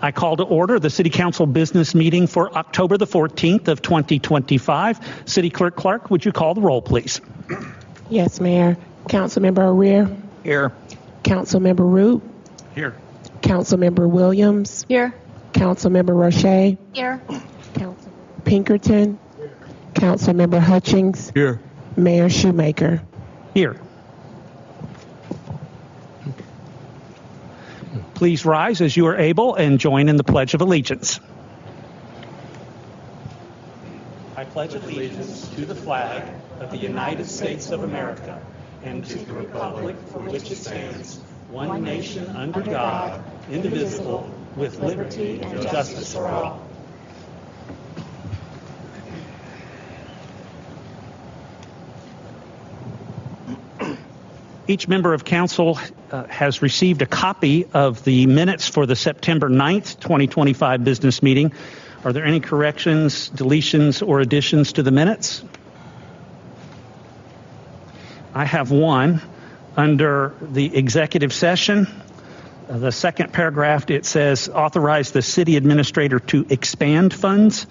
I call to order the City Council business meeting for October the 14th of 2025. City Clerk Clark, would you call the roll, please? Yes, Mayor. Councilmember O'Rear. Here. Councilmember Root. Here. Councilmember Williams. Here. Councilmember Roche. Here. Councilmember Pinkerton. Here. Councilmember Hutchings. Here. Mayor Shoemaker. Here. Please rise as you are able and join in the Pledge of Allegiance. I pledge allegiance to the flag of the United States of America and to the republic for which it stands, one nation under God, indivisible, with liberty and justice for all. Each member of council has received a copy of the minutes for the September 9th, 2025 business meeting. Are there any corrections, deletions, or additions to the minutes? I have one. Under the executive session, the second paragraph, it says authorize the city administrator to expand funds.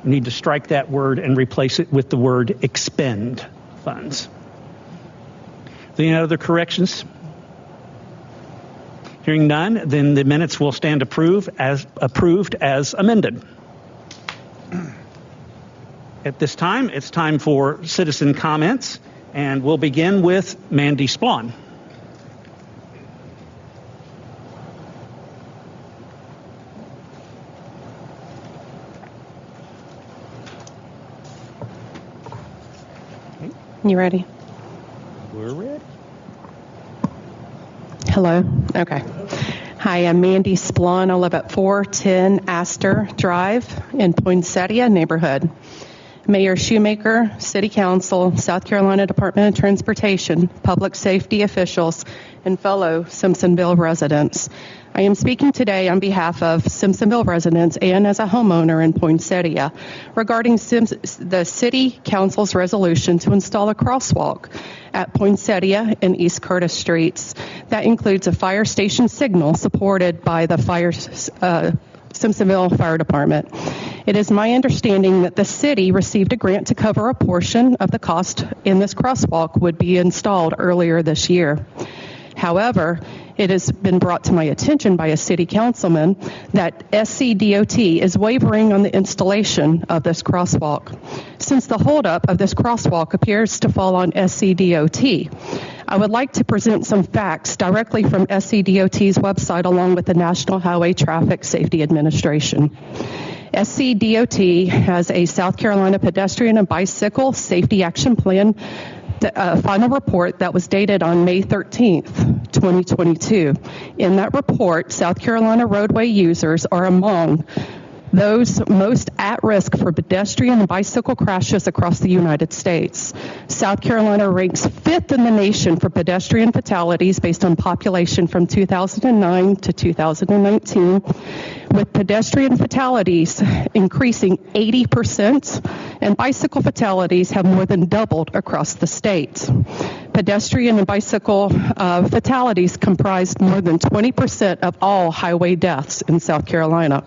We need to strike that word and replace it with the word expend funds. Any other corrections? Hearing none, then the minutes will stand approved as amended. At this time, it's time for citizen comments, and we'll begin with Mandy Splawn. You ready? We're ready. Hello. Okay. Hi, I'm Mandy Splawn. I live at 410 Astor Drive in Poinsettia neighborhood. Mayor Shoemaker, City Council, South Carolina Department of Transportation, public safety officials, and fellow Simpsonville residents. I am speaking today on behalf of Simpsonville residents and as a homeowner in Poinsettia regarding the City Council's resolution to install a crosswalk at Poinsettia and East Curtis Streets. That includes a fire station signal supported by the Simpsonville Fire Department. It is my understanding that the city received a grant to cover a portion of the cost and this crosswalk would be installed earlier this year. However, it has been brought to my attention by a city councilman that SCDOT is wavering on the installation of this crosswalk. Since the holdup of this crosswalk appears to fall on SCDOT, I would like to present some facts directly from SCDOT's website along with the National Highway Traffic Safety Administration. SCDOT has a South Carolina Pedestrian and Bicycle Safety Action Plan, the final report that was dated on May 13th, 2022. In that report, South Carolina roadway users are among those most at risk for pedestrian and bicycle crashes across the United States. South Carolina ranks 5th in the nation for pedestrian fatalities based on population from 2009 to 2019, with pedestrian fatalities increasing 80%, and bicycle fatalities have more than doubled across the state. Pedestrian and bicycle fatalities comprised more than 20% of all highway deaths in South Carolina.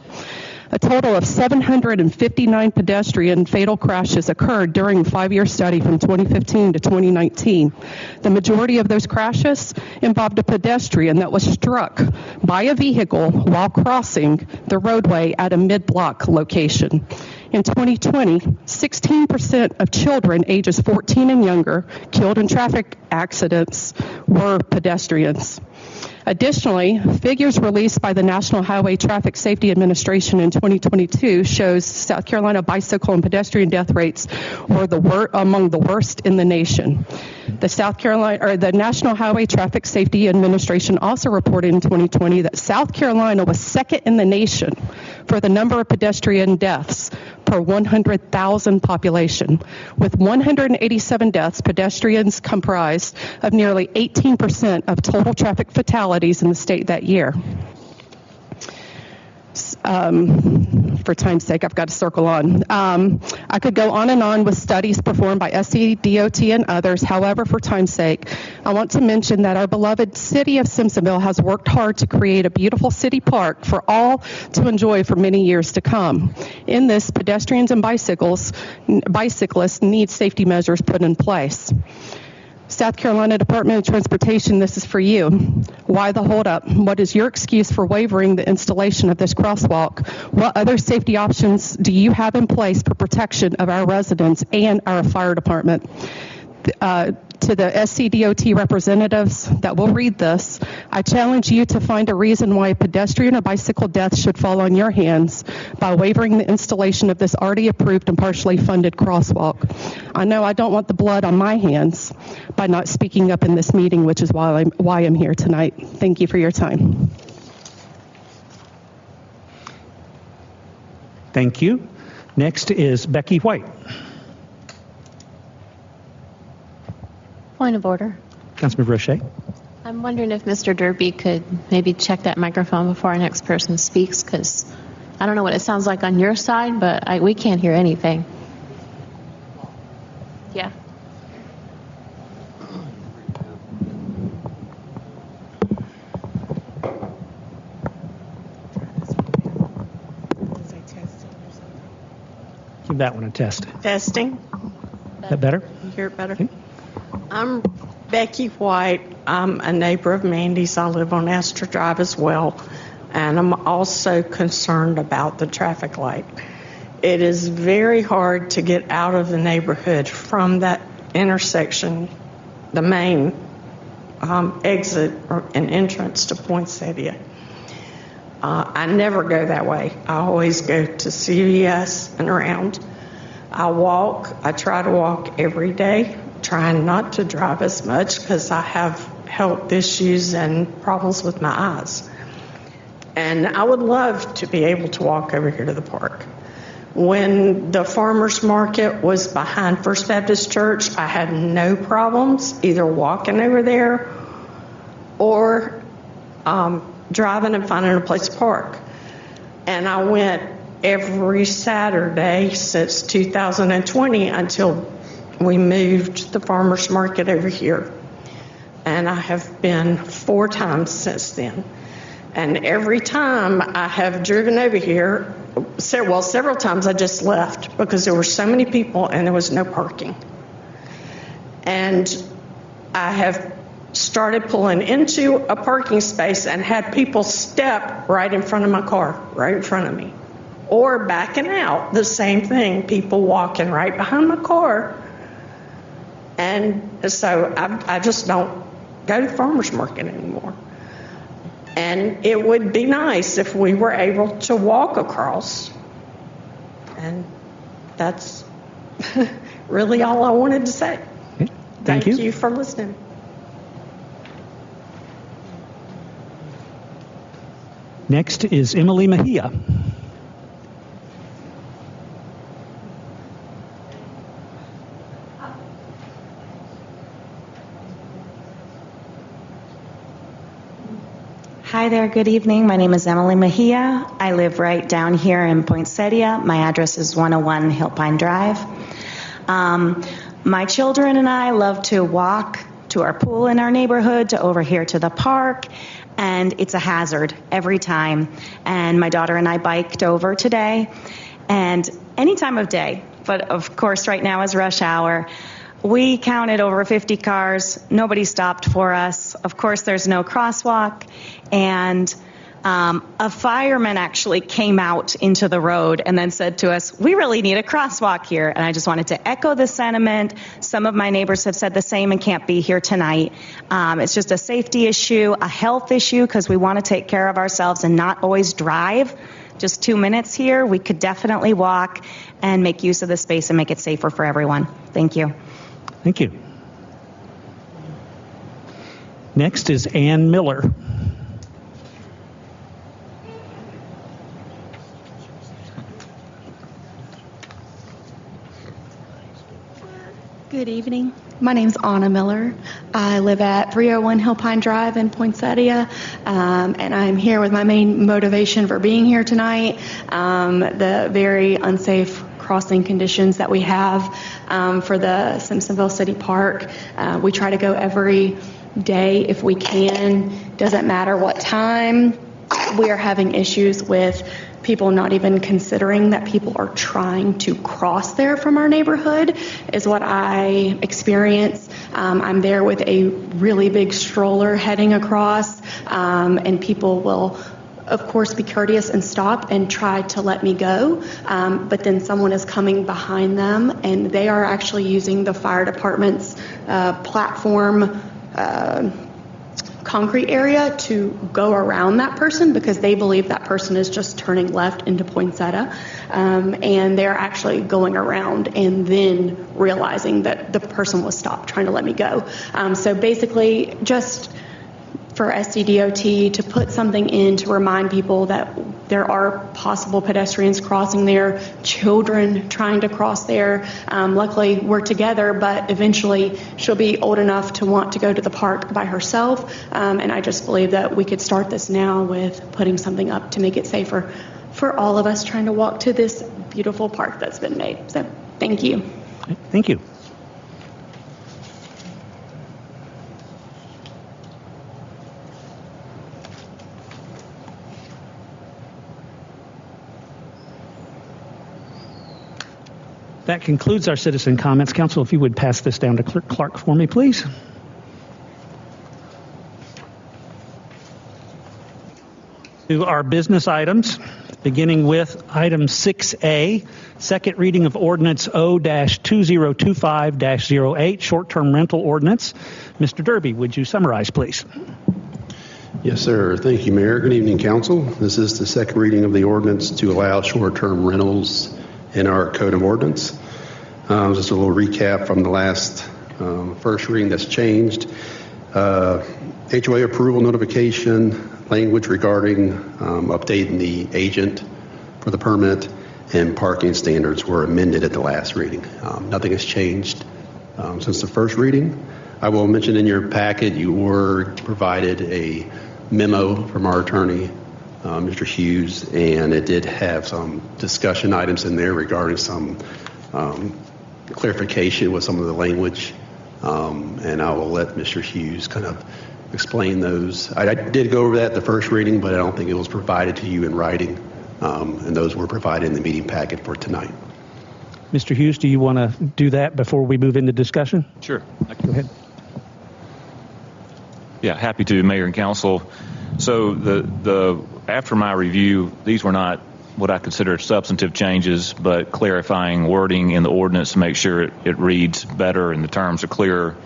A total of 759 pedestrian fatal crashes occurred during a 5-year study from 2015 to 2019. The majority of those crashes involved a pedestrian that was struck by a vehicle while crossing the roadway at a mid-block location. In 2020, 16% of children ages 14 and younger killed in traffic accidents were pedestrians. Additionally, figures released by the National Highway Traffic Safety Administration in 2022 shows South Carolina bicycle and pedestrian death rates were among the worst in the nation. The National Highway Traffic Safety Administration also reported in 2020 that South Carolina was second in the nation for the number of pedestrian deaths per 100,000 population. With 187 deaths, pedestrians comprised of nearly 18% of total traffic fatalities in the state that year. For for time's sake, I've got to circle on. I could go on and on with studies performed by SCDOT and others. However, for time's sake, I want to mention that our beloved city of Simpsonville has worked hard to create a beautiful city park for all to enjoy for many years to come. In this, pedestrians and bicyclists need safety measures put in place. South Carolina Department of Transportation, this is for you. Why the holdup? What is your excuse for waiving the installation of this crosswalk? What other safety options do you have in place for protection of our residents and our fire department? To the SCDOT representatives that will read this, I challenge you to find a reason why a pedestrian or bicycle death should fall on your hands by waiving the installation of this already approved and partially funded crosswalk. I know I don't want the blood on my hands by not speaking up in this meeting, which is why I'm here tonight. Thank you for your time. Thank you. Next is Becky White. Point of order. Councilmember Roche. I'm wondering if Mr. Derby could maybe check that microphone before our next person speaks, because I don't know what it sounds like on your side, but we can't hear anything. Yeah. Give that one a test. Testing. Is that better? You hear it better? Okay. I'm Becky White. I'm a neighbor of Mandy's. I live on Astor Drive as well. And I'm also concerned about the traffic light. It is very hard to get out of the neighborhood from that intersection, the main exit and entrance to Poinsettia. I never go that way. I always go to CVS and around. I try to walk every day, trying not to drive as much because I have health issues and problems with my eyes. And I would love to be able to walk over here to the park. When the farmers market was behind First Baptist Church, I had no problems either walking over there or driving and finding a place to park. And I went every Saturday since 2020 until we moved the farmers market over here. And I have been 4 times since then. And every time I have driven over here, several times I just left because there were so many people and there was no parking. And I have started pulling into a parking space and had people step right in front of my car, right in front of me. Or backing out, the same thing, people walking right behind my car. And so I just don't go to the farmer's market anymore. And it would be nice if we were able to walk across. And that's really all I wanted to say. Okay. Thank you for listening. Next is Emily Mejia. Hi there, good evening. My name is Emily Mejia. I live right down here in Poinsettia. My address is 101 Hillpine Drive. My children and I love to walk to our pool in our neighborhood, to over here to the park, and it's a hazard every time. And my daughter and I biked over today, and any time of day, but of course right now is rush hour. We counted over 50 cars. Nobody stopped for us. Of course, there's no crosswalk. And a fireman actually came out into the road and then said to us, we really need a crosswalk here. And I just wanted to echo the sentiment. Some of my neighbors have said the same and can't be here tonight. It's just a safety issue, a health issue, because we want to take care of ourselves and not always drive. Just 2 minutes here. We could definitely walk and make use of the space and make it safer for everyone. Thank you. Thank you. Next is Ann Miller. Good evening. My name's Anna Miller. I live at 301 Hillpine Drive in Poinsettia, and I'm here with my main motivation for being here tonight, the very unsafe crossing conditions that we have for the Simpsonville City Park. We try to go every day if we can. Doesn't matter what time. We are having issues with people not even considering that people are trying to cross there from our neighborhood is what I experience. I'm there with a really big stroller heading across, and people will, of course, be courteous and stop and try to let me go. But then someone is coming behind them, and they are actually using the fire department's platform concrete area to go around that person because they believe that person is just turning left into Poinsettia, and they're actually going around and then realizing that the person was stopped trying to let me go. So basically just for SCDOT to put something in to remind people that there are possible pedestrians crossing there, children trying to cross there. Luckily, we're together, but eventually she'll be old enough to want to go to the park by herself. And I just believe that we could start this now with putting something up to make it safer for all of us trying to walk to this beautiful park that's been made. So thank you. Thank you. That concludes our citizen comments. Council, if you would pass this down to Clerk Clark for me, please. To our business items, beginning with item 6A, second reading of Ordinance O-2025-08, short-term rental ordinance. Mr. Derby, would you summarize, please? Yes, sir. Thank you, Mayor. Good evening, Council. This is the second reading of the ordinance to allow short-term rentals in our Code of Ordinance. Just a little recap from the last first reading that's changed. HOA approval notification, language regarding updating the agent for the permit, and parking standards were amended at the last reading. Nothing has changed since the first reading. I will mention in your packet you were provided a memo from our attorney, Mr. Hughes, and it did have some discussion items in there regarding some clarification with some of the language, and I will let Mr. Hughes kind of explain those. I did go over that at the first reading, but I don't think it was provided to you in writing, and those were provided in the meeting packet for tonight. Mr. Hughes, do you want to do that before we move into discussion? Sure. Go ahead. Yeah, happy to, Mayor and Council. So the after my review, these were not what I consider substantive changes, but clarifying wording in the ordinance to make sure it reads better and the terms are clearer.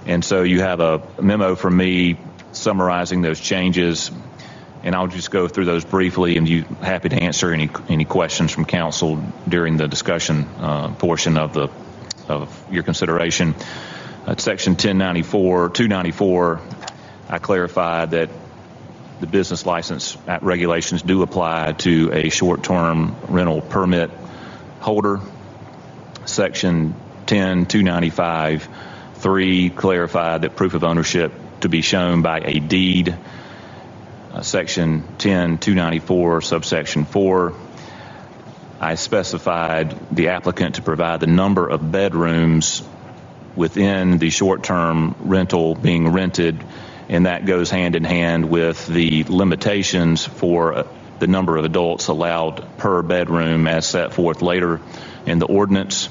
And so you have a memo from me summarizing those changes, and I'll just go through those briefly, and you happy to answer any questions from Council during the discussion portion of your consideration. Section 294, I clarified that the business license regulations do apply to a short-term rental permit holder. Section 10-295-3 clarified that proof of ownership to be shown by a deed. Section 10-294, subsection 4, I specified the applicant to provide the number of bedrooms within the short-term rental being rented, and that goes hand in hand with the limitations for the number of adults allowed per bedroom as set forth later in the ordinance.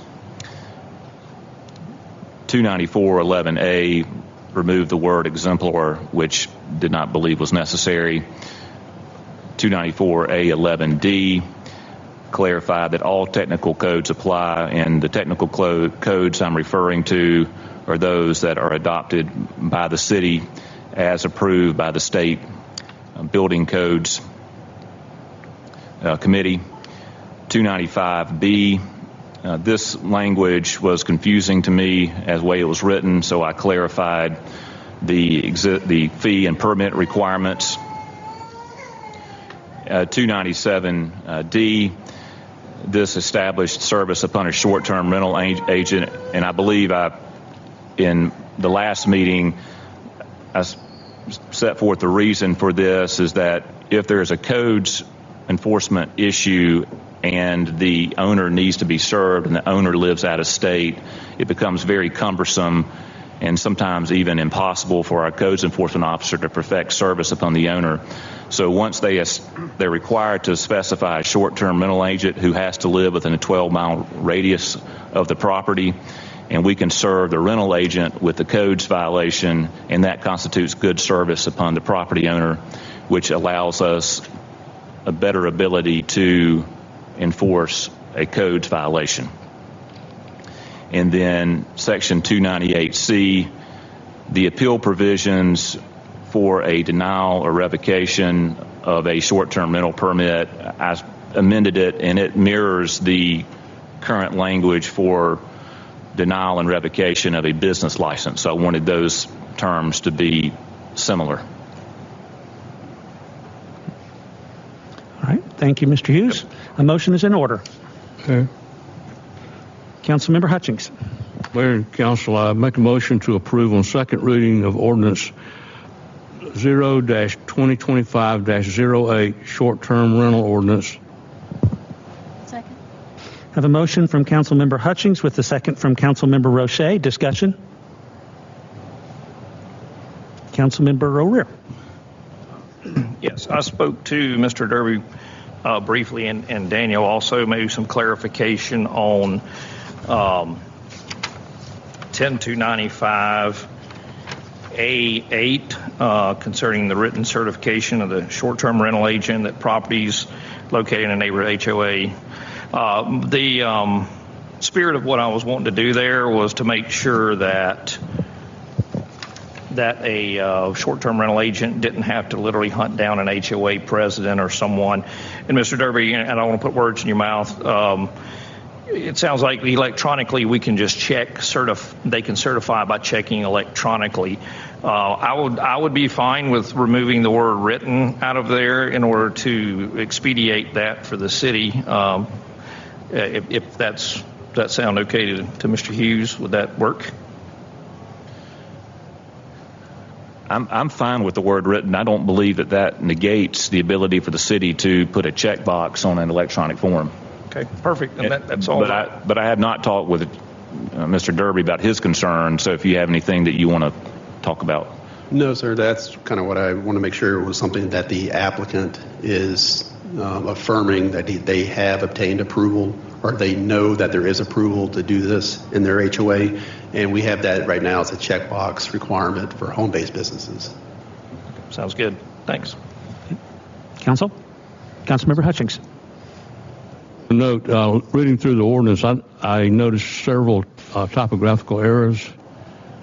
294.11a removed the word exemplar, which did not believe was necessary. 294a11d clarified that all technical codes apply, and the technical codes I'm referring to are those that are adopted by the city as approved by the state building codes committee. 295b, this language was confusing to me as the way it was written, so I clarified the fee and permit requirements. 297d, this established service upon a short-term rental agent, and I believe in the last meeting, I set forth the reason for this is that if there's a codes enforcement issue and the owner needs to be served and the owner lives out of state, it becomes very cumbersome and sometimes even impossible for our codes enforcement officer to perfect service upon the owner. So once they're required to specify a short-term rental agent who has to live within a 12-mile radius of the property, and we can serve the rental agent with the codes violation, and that constitutes good service upon the property owner, which allows us a better ability to enforce a codes violation. And then Section 298C, the appeal provisions for a denial or revocation of a short-term rental permit, I amended it, and it mirrors the current language for denial and revocation of a business license. So I wanted those terms to be similar. All right. Thank you, Mr. Hughes. A motion is in order. Okay. Councilmember Hutchings. Mayor and Council, I make a motion to approve on second reading of Ordinance 0-2025-08 short-term rental ordinance. Second. I have a motion from Councilmember Hutchings with a second from Councilmember Roche. Discussion? Councilmember O'Rear. Yes, I spoke to Mr. Derby briefly, and Daniel also, maybe some clarification on 10295A8 concerning the written certification of the short-term rental agent that properties located in a neighborhood HOA. The spirit of what I was wanting to do there was to make sure that a short-term rental agent didn't have to literally hunt down an HOA president or someone. And Mr. Derby, and I don't want to put words in your mouth, it sounds like electronically we can just check, they can certify by checking electronically. I would be fine with removing the word written out of there in order to expedite that for the city. If that sound okay to Mr. Hughes, would that work? I'm fine with the word written. I don't believe that negates the ability for the city to put a checkbox on an electronic form. Okay, perfect. And that's all. But I have not talked with Mr. Derby about his concerns. So if you have anything that you want to talk about. No, sir. That's kind of what I want to make sure was something that the applicant is affirming that they have obtained approval, or they know that there is approval to do this in their HOA. And we have that right now as a checkbox requirement for home-based businesses. Sounds good. Thanks. Councilmember Hutchings. Note, reading through the ordinance, I noticed several typographical errors.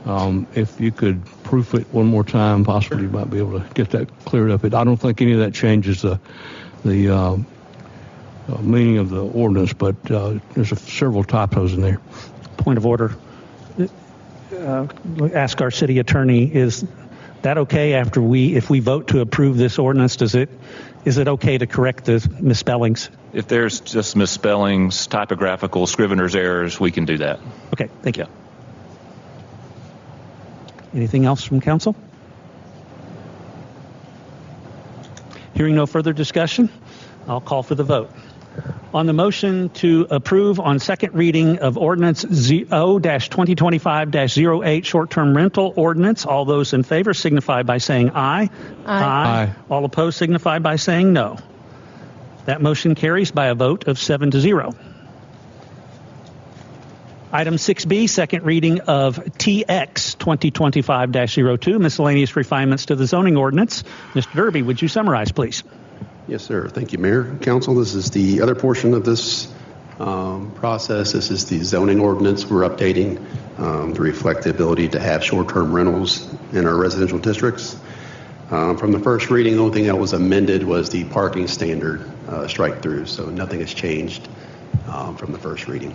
If you could proof it one more time, possibly you might be able to get that cleared up. I don't think any of that changes the meaning of the ordinance, but there's several typos in there. Point of order. Ask our city attorney, is that okay if we vote to approve this ordinance? Is it okay to correct the misspellings? If there's just misspellings, typographical, scrivener's errors, we can do that. Okay, thank you. Anything else from council? Hearing no further discussion, I'll call for the vote. On the motion to approve on second reading of Ordinance 0-2025-08 short-term rental ordinance, all those in favor signify by saying aye. Aye. All opposed signify by saying no. That motion carries by a vote of 7-0. Item 6B, second reading of TX 2025-02, miscellaneous refinements to the zoning ordinance. Mr. Derby, would you summarize, please? Yes, sir. Thank you, Mayor and Council. This is the other portion of this process. This is the zoning ordinance we're updating to reflect the ability to have short-term rentals in our residential districts. From the first reading, the only thing that was amended was the parking standard strike through, so nothing has changed from the first reading.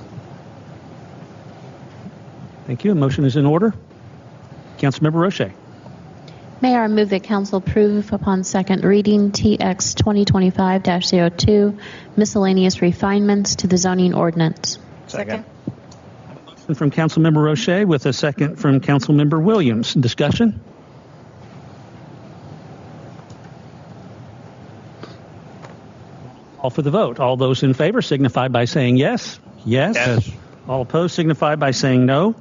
Thank you. A motion is in order. Councilmember Roche. Mayor, I move that council approve upon second reading TX 2025-02 miscellaneous refinements to the zoning ordinance. Second. motion from Councilmember Roche with a second from Councilmember Williams. Discussion? Call for the vote. All those in favor signify by saying yes. Yes. Yes. All opposed signify by saying no.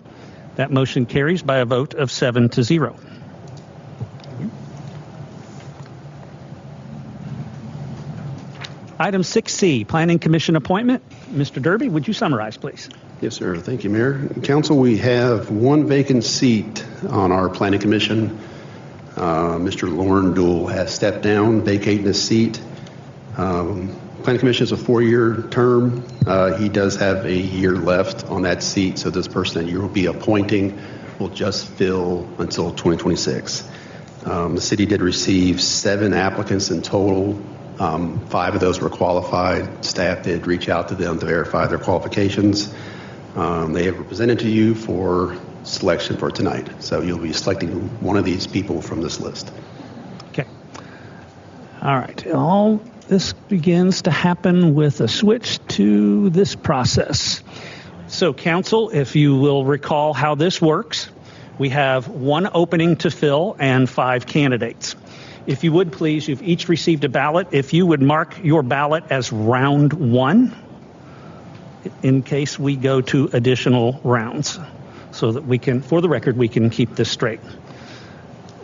That motion carries by a vote of 7-0. Item 6C, Planning Commission appointment. Mr. Derby, would you summarize, please? Yes, sir. Thank you, Mayor. Council, we have one vacant seat on our Planning Commission. Mr. Lauren Dool has stepped down, vacating his seat. Planning Commission is a 4-year term. He does have a year left on that seat, so this person that you will be appointing will just fill until 2026. The city did receive 7 applicants in total. 5 of those were qualified. Staff did reach out to them to verify their qualifications. They have presented to you for selection for tonight, so you'll be selecting one of these people from this list. Okay. All right. All this begins to happen with a switch to this process. So, Council, if you will recall how this works, we have 1 opening to fill and 5 candidates. If you would, please, you've each received a ballot. If you would mark your ballot as round 1 in case we go to additional rounds so that we can, for the record, we can keep this straight.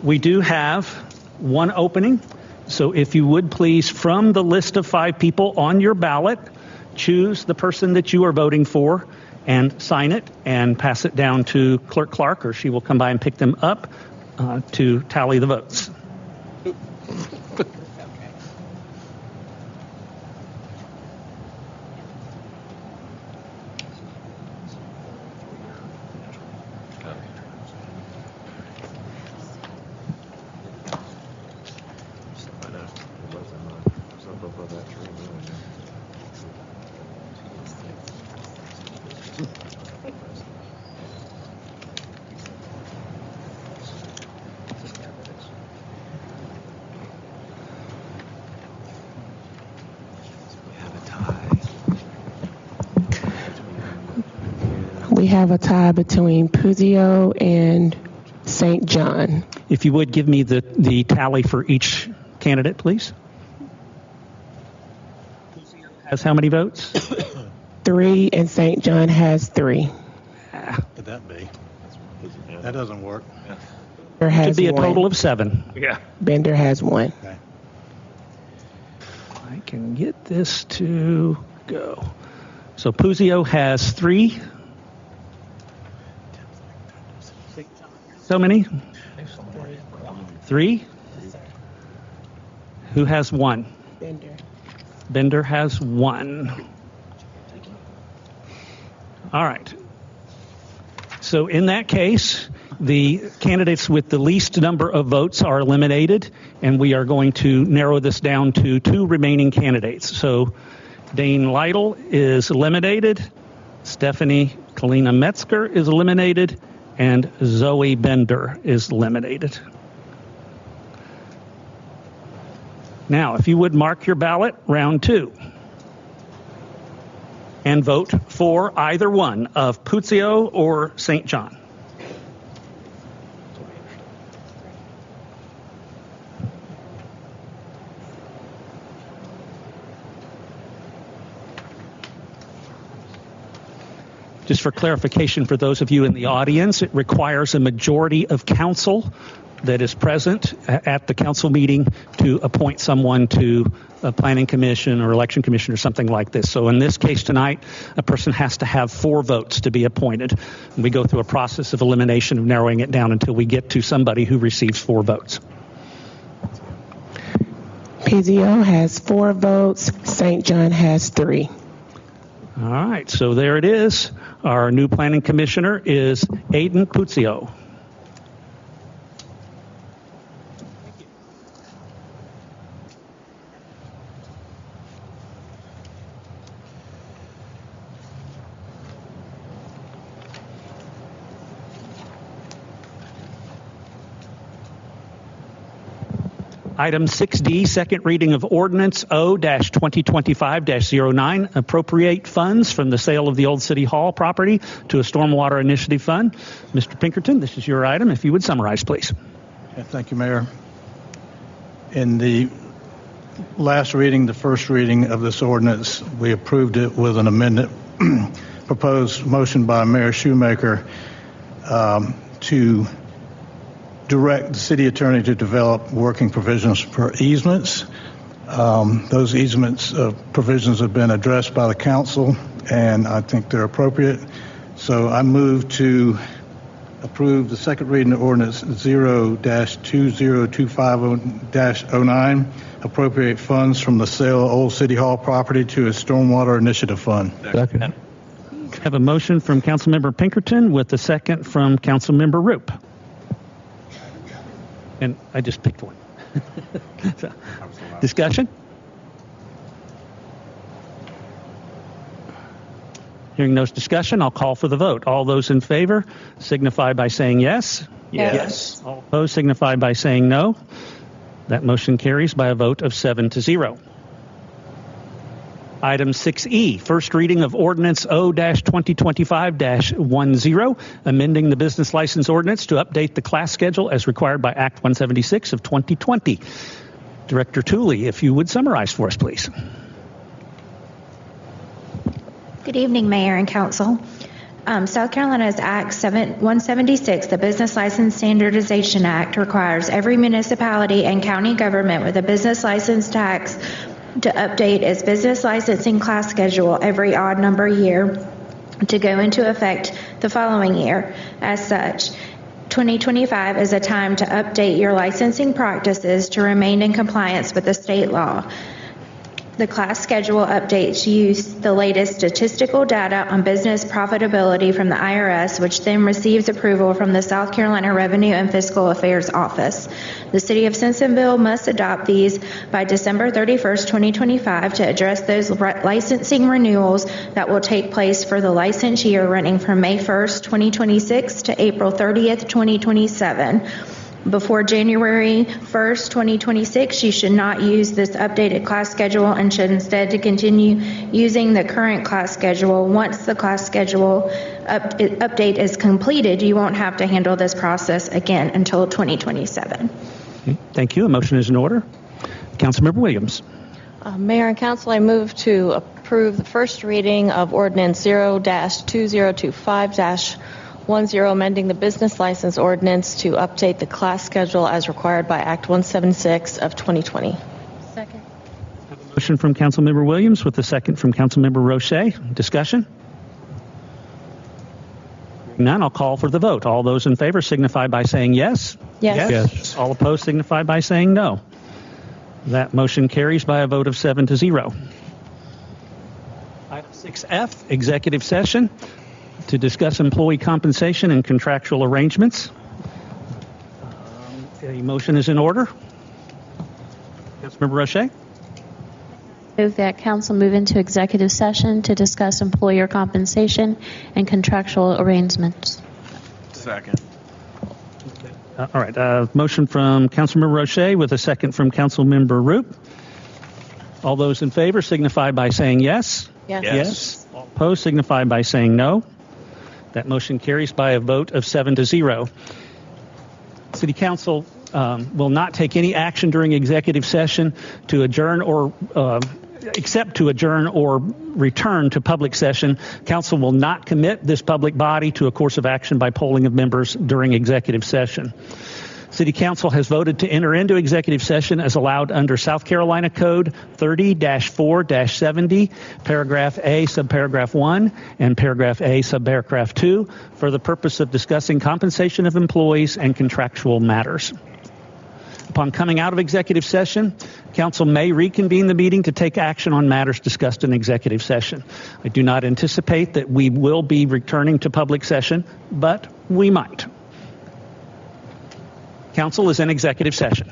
We do have 1 opening. So if you would please, from the list of 5 people on your ballot, choose the person that you are voting for and sign it and pass it down to Clerk Clark, or she will come by and pick them up to tally the votes. We have a tie between Puzio and St. John. If you would give me the tally for each candidate, please. Has how many votes? 3, and St. John has 3. Could that be? That doesn't work. Bender has Should be a 1. total of 7. Yeah. Bender has 1. Okay. I can get this to go. So Puzio has 3. So many? 3? Who has 1? Bender. Bender has 1. All right. So in that case, the candidates with the least number of votes are eliminated, and we are going to narrow this down to 2 remaining candidates. So Dane Lytle is eliminated, Stephanie Kalina Metzger is eliminated, and Zoe Bender is eliminated. Now, if you would mark your ballot, round 2, and vote for either one of Puzio or St. John. Just for clarification for those of you in the audience, it requires a majority of council that is present at the council meeting to appoint someone to a planning commission or election commission or something like this. So in this case tonight, a person has to have 4 votes to be appointed. And we go through a process of elimination of narrowing it down until we get to somebody who receives 4 votes. Puzio has 4 votes. St. John has 3. All right, so there it is. Our new planning commissioner is Aiden Puzio. Item 6D, second reading of Ordinance O-2025-09, appropriate funds from the sale of the old City Hall property to a Stormwater Initiative Fund. Mr. Pinkerton, this is your item. If you would summarize, please. Thank you, Mayor. In the last reading, the first reading of this ordinance, we approved it with an amendment proposed motion by Mayor Shoemaker to direct the city attorney to develop working provisions for easements. Those easements provisions have been addressed by the council, and I think they're appropriate. So I move to approve the second reading of ordinance 0-2025-09, appropriate funds from the sale of old City Hall property to a Stormwater Initiative Fund. Second. I have a motion from Councilmember Pinkerton with a second from Councilmember Roop. And I just picked one. So, discussion? Hearing no discussion, I'll call for the vote. All those in favor signify by saying yes. Yes. All opposed signify by saying no. That motion carries by a vote of 7-0. Item 6E, first reading of Ordinance O-2025-10, amending the business license ordinance to update the class schedule as required by Act 176 of 2020. Director Tooley, if you would summarize for us, please. Good evening, Mayor and Council. South Carolina's Act 176, the Business License Standardization Act, requires every municipality and county government with a business license tax to update its business licensing class schedule every odd number year to go into effect the following year. As such, 2025 is a time to update your licensing practices to remain in compliance with the state law. The class schedule updates use the latest statistical data on business profitability from the IRS, which then receives approval from the South Carolina Revenue and Fiscal Affairs Office. The City of Simpsonville must adopt these by December 31st, 2025 to address those licensing renewals that will take place for the license year running from May 1st, 2026 to April 30th, 2027. Before January 1st, 2026, you should not use this updated class schedule and should instead to continue using the current class schedule. Once the class schedule update is completed, you won't have to handle this process again until 2027. Thank you. A motion is in order. Councilmember Williams. Mayor and Council, I move to approve the first reading of Ordinance 0-2025-10, amending the business license ordinance to update the class schedule as required by Act 176 of 2020. Second. I have a motion from Councilmember Williams with a second from Councilmember Roche. Discussion? None. I'll call for the vote. All those in favor signify by saying yes. Yes. Yes. All opposed signify by saying no. That motion carries by a vote of 7-0. Item 6F, executive session to discuss employee compensation and contractual arrangements. A motion is in order. Councilmember Roche. Move that council move into executive session to discuss employer compensation and contractual arrangements. Second. All right. Motion from Councilmember Roche with a second from Councilmember Roop. All those in favor signify by saying yes. Yes. Yes. All opposed signify by saying no. That motion carries by a vote of 7-0. City Council will not take any action during executive session to adjourn or except to adjourn or return to public session. Council will not commit this public body to a course of action by polling of members during executive session. City Council has voted to enter into executive session as allowed under South Carolina Code 30-4-70, paragraph A, subparagraph 1, and paragraph A, subparagraph 2, for the purpose of discussing compensation of employees and contractual matters. Upon coming out of executive session, Council may reconvene the meeting to take action on matters discussed in executive session. I do not anticipate that we will be returning to public session, but we might. Council is in executive session.